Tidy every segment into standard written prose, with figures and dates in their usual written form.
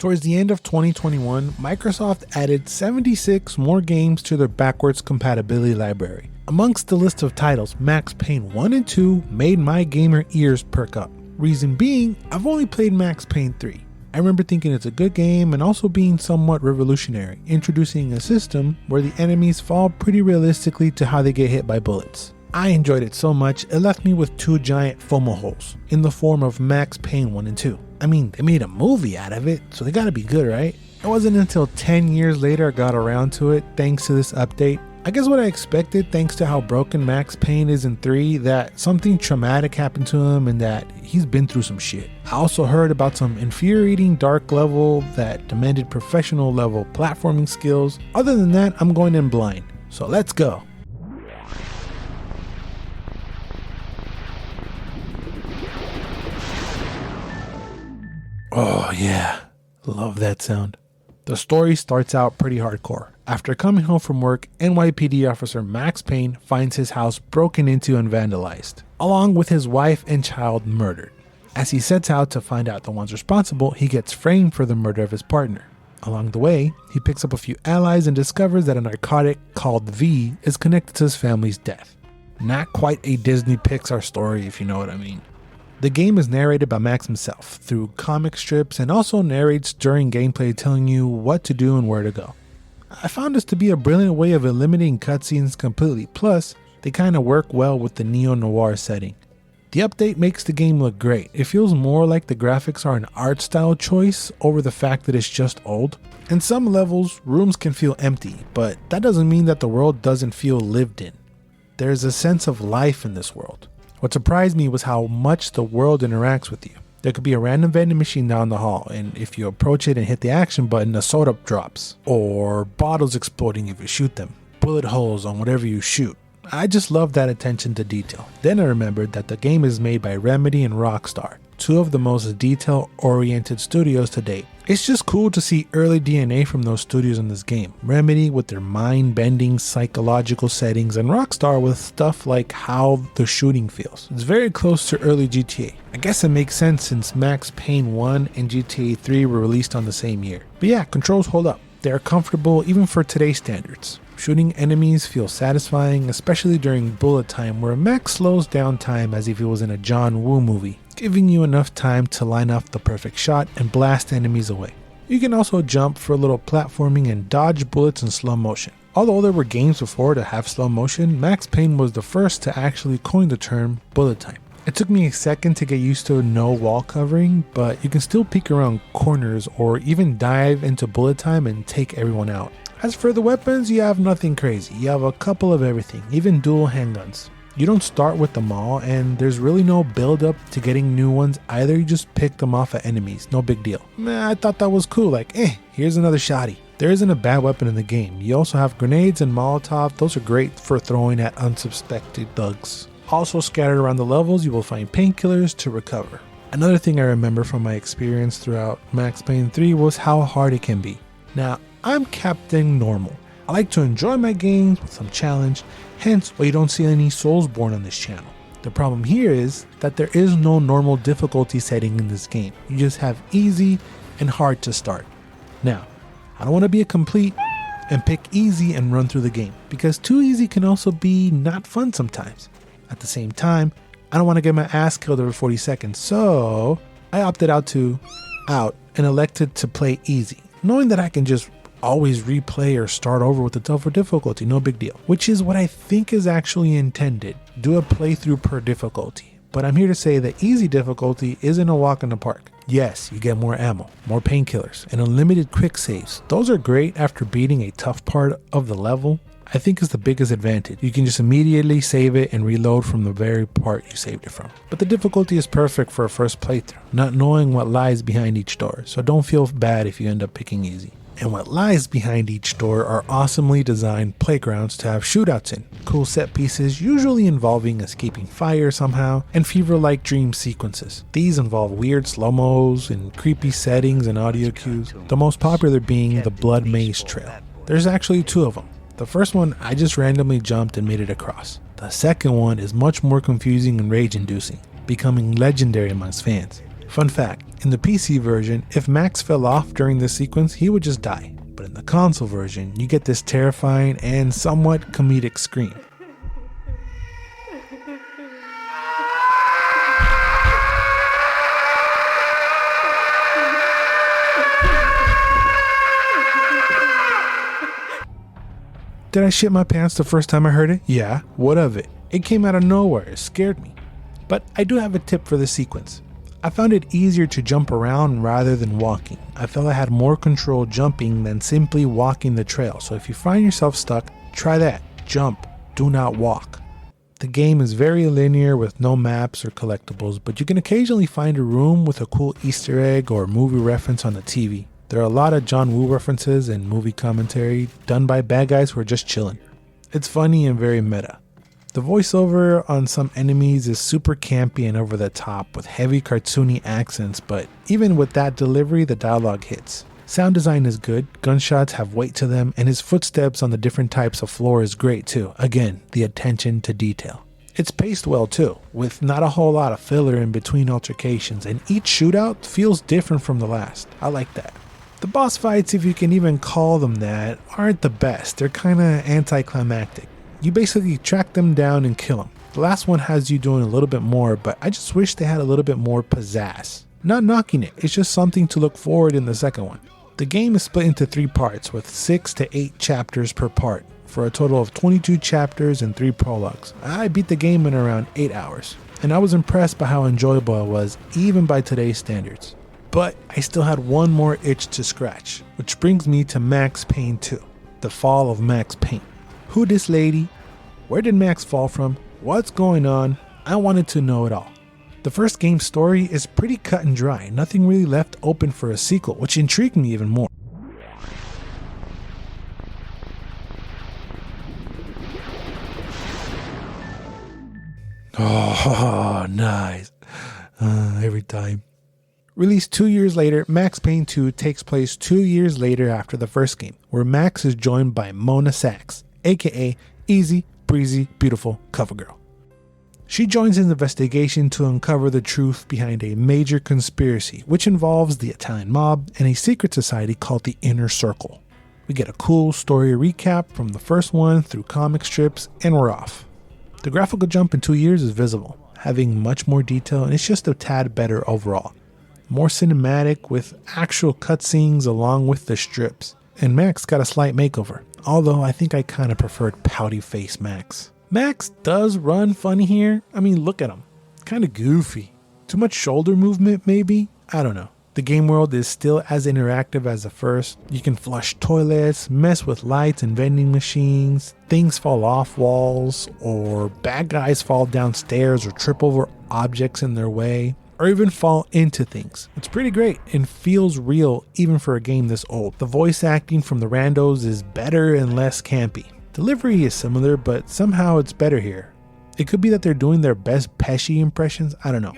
Towards the end of 2021, Microsoft added 76 more games to their backwards compatibility library. Amongst the list of titles, Max Payne 1 and 2 made my gamer ears perk up. Reason being, I've only played Max Payne 3. I remember thinking it's a good game and also being somewhat revolutionary, introducing a system where the enemies fall pretty realistically to how they get hit by bullets. I enjoyed it so much, it left me with 2 giant FOMO holes in the form of Max Payne 1 and 2. I mean, they made a movie out of it, so they gotta be good, right? It wasn't until 10 years later I got around to it thanks to this update. I guess what I expected, thanks to how broken Max Payne is in 3, that something traumatic happened to him and that he's been through some shit. I also heard about some infuriating dark level that demanded professional level platforming skills. Other than that, I'm going in blind. So let's go. Oh yeah, love that sound. The story starts out pretty hardcore. After coming home from work, NYPD officer Max Payne finds his house broken into and vandalized, along with his wife and child murdered. As he sets out to find out the ones responsible, he gets framed for the murder of his partner. Along the way, he picks up a few allies and discovers that a narcotic called V is connected to his family's death. Not quite a Disney Pixar story, if you know what I mean. The game is narrated by Max himself through comic strips and also narrates during gameplay, telling you what to do and where to go. I found this to be a brilliant way of eliminating cutscenes completely, plus they kinda work well with the neo-noir setting. The update makes the game look great. It feels more like the graphics are an art style choice over the fact that it's just old. In some levels, rooms can feel empty, but that doesn't mean that the world doesn't feel lived in. There's a sense of life in this world. What surprised me was how much the world interacts with you. There could be a random vending machine down the hall, and if you approach it and hit the action button, a soda drops, or bottles exploding if you shoot them, bullet holes on whatever you shoot. I just love that attention to detail. Then I remembered that the game is made by Remedy and Rockstar, 2 of the most detail-oriented studios to date. It's just cool to see early DNA from those studios in this game. Remedy with their mind-bending psychological settings, and Rockstar with stuff like how the shooting feels. It's very close to early GTA. I guess it makes sense since Max Payne 1 and GTA 3 were released on the same year. But yeah, controls hold up. They're comfortable even for today's standards. Shooting enemies feels satisfying, especially during bullet time, where Max slows down time as if he was in a John Woo movie, giving you enough time to line up the perfect shot and blast enemies away. You can also jump for a little platforming and dodge bullets in slow motion. Although there were games before to have slow motion, Max Payne was the first to actually coin the term bullet time. It took me a second to get used to no wall covering, but you can still peek around corners or even dive into bullet time and take everyone out. As for the weapons, you have nothing crazy. You have a couple of everything, even dual handguns. You don't start with them all, and there's really no build up to getting new ones either. You just pick them off of enemies, no big deal. I thought that was cool, like here's another shotty. There isn't a bad weapon in the game. You also have grenades and Molotov. Those are great for throwing at unsuspected thugs. Also scattered around the levels, you will find painkillers to recover. Another thing I remember from my experience throughout Max Payne 3 was how hard it can be. Now, I'm Captain Normal. I like to enjoy my games with some challenge, hence why you don't see any Soulsborne on this channel. The problem here is that there is no normal difficulty setting in this game. You just have easy and hard to start. Now, I don't want to be a complete and pick easy and run through the game, because too easy can also be not fun sometimes. At the same time, I don't want to get my ass killed over 40 seconds, so I opted out and elected to play easy, knowing that I can just always replay or start over with the tougher difficulty, no big deal, which is what I think is actually intended. Do a playthrough per difficulty, but I'm here to say that easy difficulty isn't a walk in the park. Yes, you get more ammo, more painkillers, and unlimited quick saves. Those are great after beating a tough part of the level. I think is the biggest advantage. You can just immediately save it and reload from the very part you saved it from. But the difficulty is perfect for a first playthrough, not knowing what lies behind each door, so don't feel bad if you end up picking easy. And what lies behind each door are awesomely designed playgrounds to have shootouts in, cool set pieces usually involving escaping fire somehow, and fever-like dream sequences. These involve weird slow-mos and creepy settings and audio cues, the most popular being the Blood Maze Trail. There's actually 2 of them. The first one I just randomly jumped and made it across. The second one is much more confusing and rage-inducing, becoming legendary amongst fans. Fun fact, In the PC version, if Max fell off during this sequence, he would just die. But in the console version, you get this terrifying and somewhat comedic scream. Did I shit my pants the first time I heard it? Yeah, what of it? It came out of nowhere, it scared me. But I do have a tip for this sequence. I found it easier to jump around rather than walking. I felt I had more control jumping than simply walking the trail, so if you find yourself stuck, try that. Jump, do not walk. The game is very linear with no maps or collectibles, but you can occasionally find a room with a cool Easter egg or movie reference on the TV. There are a lot of John Woo references and movie commentary done by bad guys who are just chilling. It's funny and very meta. The voiceover on some enemies is super campy and over the top with heavy cartoony accents, but even with that delivery, the dialogue hits. Sound design is good, gunshots have weight to them, and his footsteps on the different types of floor is great too. Again, the attention to detail. It's paced well too, with not a whole lot of filler in between altercations, and each shootout feels different from the last. I like that. The boss fights, if you can even call them that, aren't the best. They're kinda anticlimactic. You basically track them down and kill them. The last one has you doing a little bit more, but I just wish they had a little bit more pizzazz. Not knocking it, it's just something to look forward in the second one. The game is split into 3 parts with 6 to 8 chapters per part, for a total of 22 chapters and 3 prologues. I beat the game in around 8 hours, and I was impressed by how enjoyable it was, even by today's standards. But I still had one more itch to scratch, which brings me to Max Payne 2, The Fall of Max Payne. Who this lady? Where did Max fall from? What's going on? I wanted to know it all. The first game's story is pretty cut and dry, nothing really left open for a sequel, which intrigued me even more. Oh, nice. Every time. Released 2 years later, Max Payne 2 takes place 2 years later after the first game, where Max is joined by Mona Sachs, aka Easy, Breezy, Beautiful Cover Girl. She joins his investigation to uncover the truth behind a major conspiracy, which involves the Italian mob and a secret society called the Inner Circle. We get a cool story recap from the first one through comic strips, and we're off. The graphical jump in 2 years is visible, having much more detail, and it's just a tad better overall. More cinematic with actual cutscenes along with the strips. And Max got a slight makeover, although I think I kind of preferred pouty face Max. Max does run funny here. I mean, look at him. Kind of goofy. Too much shoulder movement maybe? I don't know. The game world is still as interactive as the first. You can flush toilets, mess with lights and vending machines, things fall off walls, or bad guys fall downstairs or trip over objects in their way, or even fall into things. It's pretty great and feels real even for a game this old. The voice acting from the randos is better and less campy. Delivery is similar, but somehow it's better here. It could be that they're doing their best Pesci impressions, I don't know.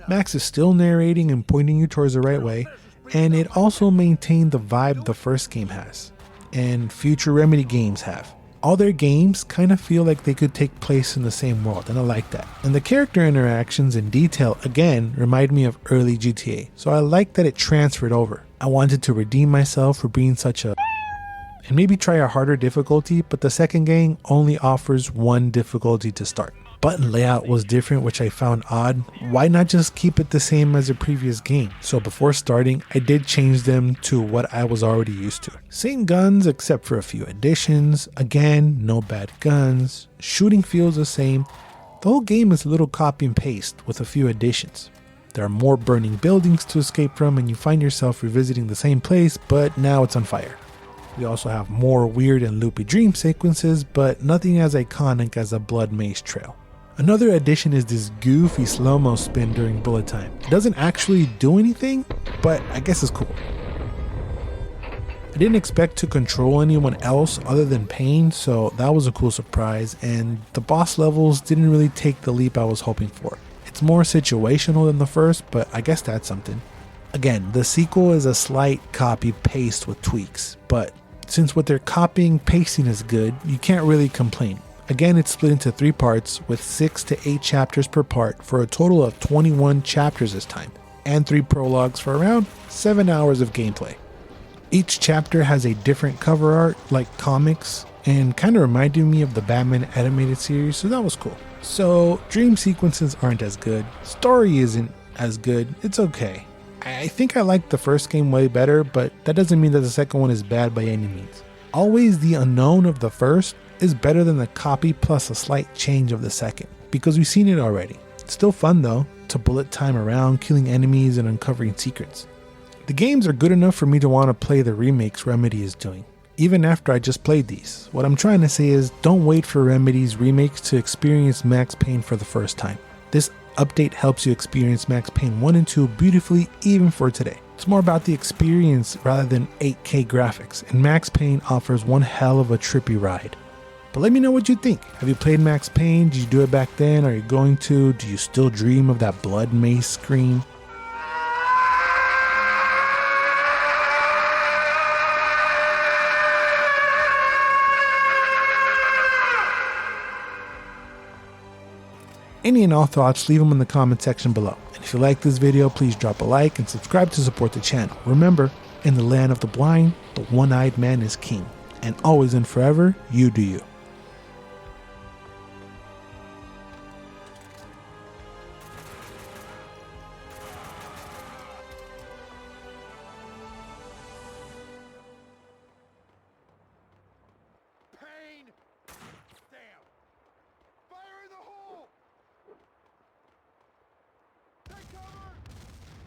Max is still narrating and pointing you towards the right way, and it also maintained the vibe the first game has, and future Remedy games have. All their games kind of feel like they could take place in the same world, and I like that. And the character interactions and detail, again, remind me of early GTA, so I like that it transferred over. I wanted to redeem myself for being such a and maybe try a harder difficulty, but the second game only offers one difficulty to start. Button layout was different, which I found odd. Why not just keep it the same as the previous game? So before starting, I did change them to what I was already used to. Same guns except for a few additions. Again, no bad guns. Shooting feels the same. The whole game is a little copy and paste with a few additions. There are more burning buildings to escape from, and you find yourself revisiting the same place, but now it's on fire. We also have more weird and loopy dream sequences, but nothing as iconic as a blood maze trail. Another addition is this goofy slow-mo spin during bullet time. It doesn't actually do anything, but I guess it's cool. I didn't expect to control anyone else other than Payne, so that was a cool surprise, and the boss levels didn't really take the leap I was hoping for. It's more situational than the first, but I guess that's something. Again, the sequel is a slight copy-paste with tweaks, but since what they're copying pasting is good, you can't really complain. Again, it's split into 3 parts with 6 to 8 chapters per part for a total of 21 chapters this time, and 3 prologues for around 7 hours of gameplay. Each chapter has a different cover art like comics and kind of reminded me of the Batman animated series, so that was cool. So dream sequences aren't as good, story isn't as good, it's okay. I think I liked the first game way better, but that doesn't mean that the second one is bad by any means. Always the unknown of the first is better than the copy plus a slight change of the second, because we've seen it already. It's still fun though, to bullet time around, killing enemies and uncovering secrets. The games are good enough for me to want to play the remakes Remedy is doing, even after I just played these. What I'm trying to say is, don't wait for Remedy's remakes to experience Max Payne for the first time. This update helps you experience Max Payne 1 and 2 beautifully even for today. It's more about the experience rather than 8K graphics, and Max Payne offers one hell of a trippy ride. But let me know what you think. Have you played Max Payne? Did you do it back then? Are you going to? Do you still dream of that blood mace scream? Any and all thoughts, leave them in the comment section below. And if you like this video, please drop a like and subscribe to support the channel. Remember, in the land of the blind, the one-eyed man is king. And always and forever, you do you.